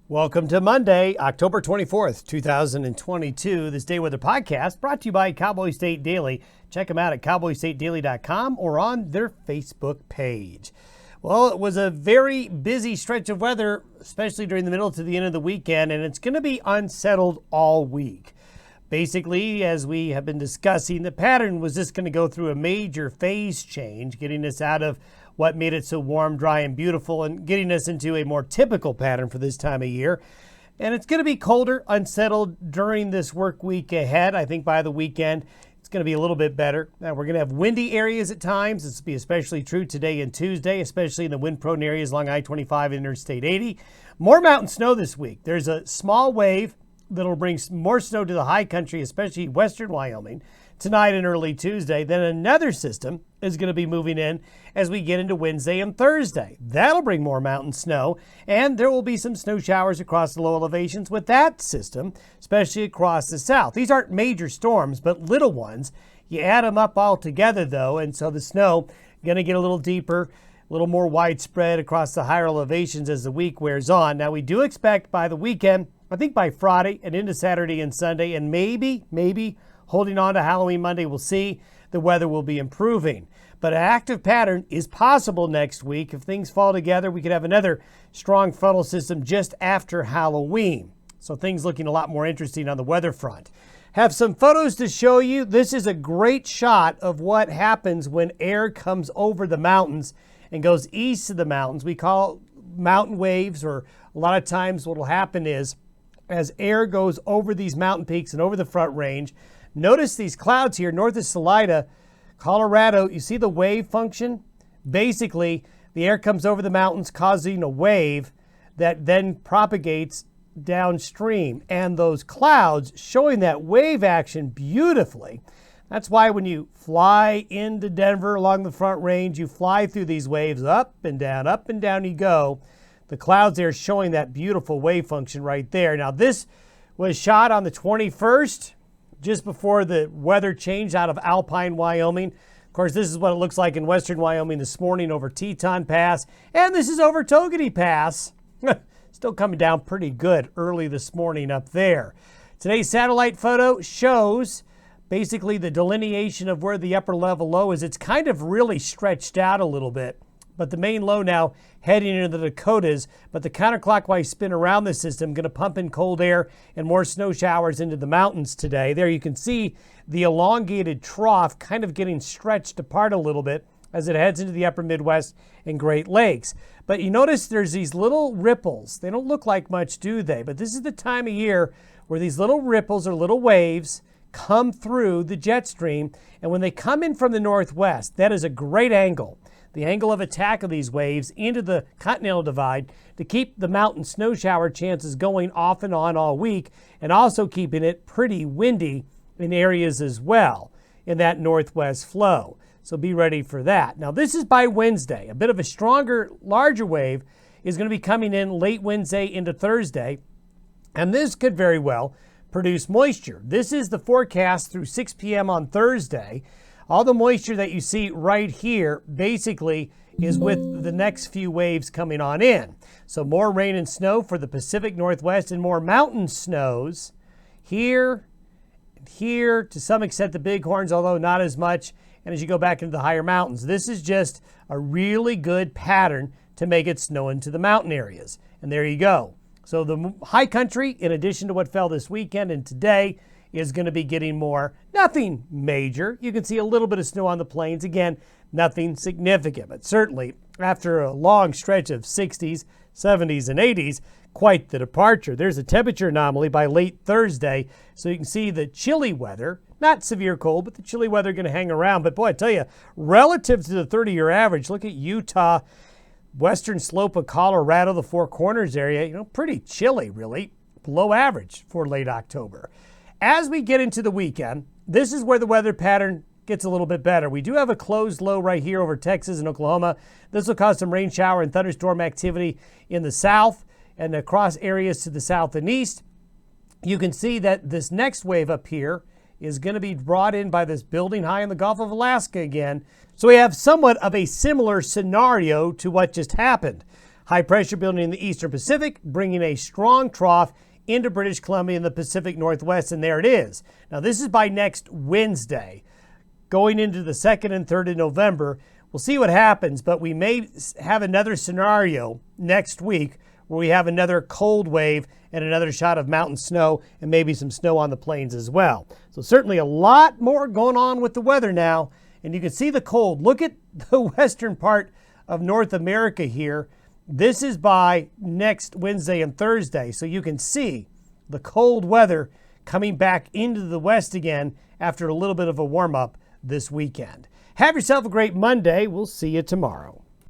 Welcome to Monday, October 24th, 2022. This Day Weather Podcast brought to you by Cowboy State Daily. Check them out at cowboystatedaily.com or on their Facebook page. Well, it was a very busy stretch of weather, especially during the middle to the end of the weekend, and it's going to be unsettled all week. Basically, as we have been discussing, the pattern was just going to go through a major phase change, getting us out of what made it so warm, dry, and beautiful, and getting us into a more typical pattern for this time of year. And it's going to be colder, unsettled during this work week ahead. I think by the weekend, it's going to be a little bit better. Now, we're going to have windy areas at times. This will be especially true today and Tuesday, especially in the wind-prone areas along I-25 and Interstate 80. More mountain snow this week. There's a small wave that'll bring more snow to the high country, especially western Wyoming, tonight and early Tuesday. Then another system is going to be moving in as we get into Wednesday and Thursday. That'll bring more mountain snow, and there will be some snow showers across the low elevations with that system, especially across the south. These aren't major storms, but little ones. You add them up all together, though, and so the snow going to get a little deeper, a little more widespread across the higher elevations as the week wears on. Now, we do expect by the weekend, I think by Friday and into Saturday and Sunday, and maybe holding on to Halloween Monday, we'll see the weather will be improving. But an active pattern is possible next week. If things fall together, we could have another strong frontal system just after Halloween. So things looking a lot more interesting on the weather front. Have some photos to show you. This is a great shot of what happens when air comes over the mountains and goes east of the mountains. We call mountain waves, or a lot of times what will happen is as air goes over these mountain peaks and over the Front Range, notice these clouds here north of Salida, Colorado. You see the wave function? Basically, the air comes over the mountains causing a wave that then propagates downstream. And those clouds showing that wave action beautifully. That's why when you fly into Denver along the Front Range, you fly through these waves up and down you go. The clouds there showing that beautiful wave function right there. Now, this was shot on the 21st, just before the weather changed out of Alpine, Wyoming. Of course, this is what it looks like in western Wyoming this morning over Teton Pass. And this is over Togety Pass. Still coming down pretty good early this morning up there. Today's satellite photo shows basically the delineation of where the upper level low is. It's kind of really stretched out a little bit. But the main low now heading into the Dakotas, but the counterclockwise spin around the system going to pump in cold air and more snow showers into the mountains today. There you can see the elongated trough kind of getting stretched apart a little bit as it heads into the upper Midwest and Great Lakes. But you notice there's these little ripples. They don't look like much, do they? But this is the time of year where these little ripples or little waves come through the jet stream. And when they come in from the northwest, that is a great angle. The angle of attack of these waves into the Continental Divide to keep the mountain snow shower chances going off and on all week, and also keeping it pretty windy in areas as well in that northwest flow. So be ready for that. Now, this is by Wednesday. A bit of a stronger, larger wave is going to be coming in late Wednesday into Thursday, and this could very well produce moisture. This is the forecast through 6 p.m. on Thursday. All the moisture that you see right here basically is with the next few waves coming on in. So more rain and snow for the Pacific Northwest and more mountain snows here and here, to some extent the Bighorns, although not as much. And as you go back into the higher mountains, this is just a really good pattern to make it snow into the mountain areas. And there you go. So the high country, in addition to what fell this weekend and today, is going to be getting more. Nothing major. You can see a little bit of snow on the plains. Again, nothing significant, but certainly after a long stretch of 60s, 70s, and 80s, quite the departure. There's a temperature anomaly by late Thursday, so you can see the chilly weather, not severe cold, but the chilly weather going to hang around. But boy, I tell you, relative to the 30-year average, look at Utah, western slope of Colorado, the Four Corners area, pretty chilly, really, below average for late October. As we get into the weekend, this is where the weather pattern gets a little bit better. We do have a closed low right here over Texas and Oklahoma. This will cause some rain shower and thunderstorm activity in the south and across areas to the south and east. You can see that this next wave up here is going to be brought in by this building high in the Gulf of Alaska again. So we have somewhat of a similar scenario to what just happened. High pressure building in the eastern Pacific, bringing a strong trough into British Columbia in the Pacific Northwest, and there it is. Now, this is by next Wednesday, going into the 2nd and 3rd of November. We'll see what happens, but we may have another scenario next week where we have another cold wave and another shot of mountain snow and maybe some snow on the plains as well. So certainly a lot more going on with the weather now, and you can see the cold. Look at the western part of North America here. This is by next Wednesday and Thursday, so you can see the cold weather coming back into the west again after a little bit of a warm-up this weekend. Have yourself a great Monday. We'll see you tomorrow.